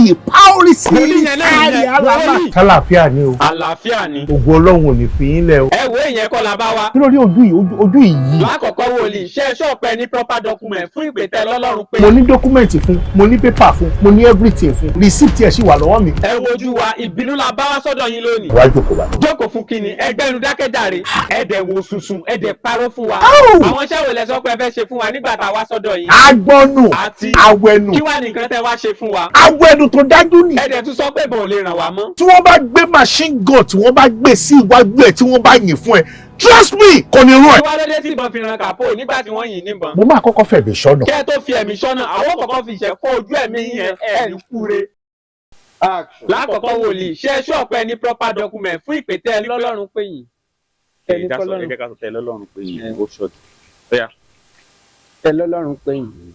sí power sí kárí alaba. Àlàáfíà ni o. Àlàáfíà ni. Ògo Ọlọ́run ò ní fi yín lẹ̀ o. Ẹ wo ìyẹn kọ́ la bá wa. Kí ló dé ojú yìí? Lákọ̀ọ́kọ́ wòlíì ṣe ṣọ́ọ̀pẹ́ ní proper document fún ìpètè lọ́lọ́run pé. Mo ní dọ́kúmẹ̀ntì fún, mo ní pépà fún, mo ní everything fún. Receipt ẹ̀ ṣì wà lọ́wọ́ mi. Ẹ wojú wa ìbínú la bá wá sọ́dọ̀ yín lónìí. Wá jókòó bá. Jókòó fún kíni ẹgbẹ́nu dákẹ́jàre ẹ̀dẹ̀ wo sunsun ẹ̀dẹ̀ parọ́ fún wa. Àwọn iṣẹ́ wo lẹ sọ pé ẹ fẹ́ ṣe fún wa nígbà tá a wá sọ́dọ̀ yín. Agbọ́nù àti awẹnu. Kí wá nìkan tẹ́ wá ṣe fún wa. Awẹnu tó dájú ni. Ẹ̀dẹ̀ tún sọ pé bọ̀ ò lè ràn wá mọ́. Tí wọ́n bá gbé machine gun tí wọ́n bá gbé sí iwájú ẹ̀ tí wọ́n bá yìn fún ẹ, trust me kò ní rún ẹ. Kí wá lóde tí ìbọn fi ran kàpó nígbà tí wọ́n yìn níbọn. Mo máa kọ́kọ́ fẹ̀mí sọ́nà. Kẹ́ ẹ tó fi ẹ̀mí sọ́nà àwọn kọ̀ọ̀kan fi ìṣẹ́ fọ́ ojú ẹ̀mí yẹn ẹ̀ ní kúre. Lákọ̀ọ́kọ́ wòlíì ṣe ṣọ́ọ̀pẹ́ ní proper document fún ìpètè lọ́lọ́run pé yìí. Ẹ jẹ́ ká sọ tẹ lọ́lọ́run pé yìí ó ṣọ́ọ̀tì. Tẹ lọ́lọ́run pé yìí.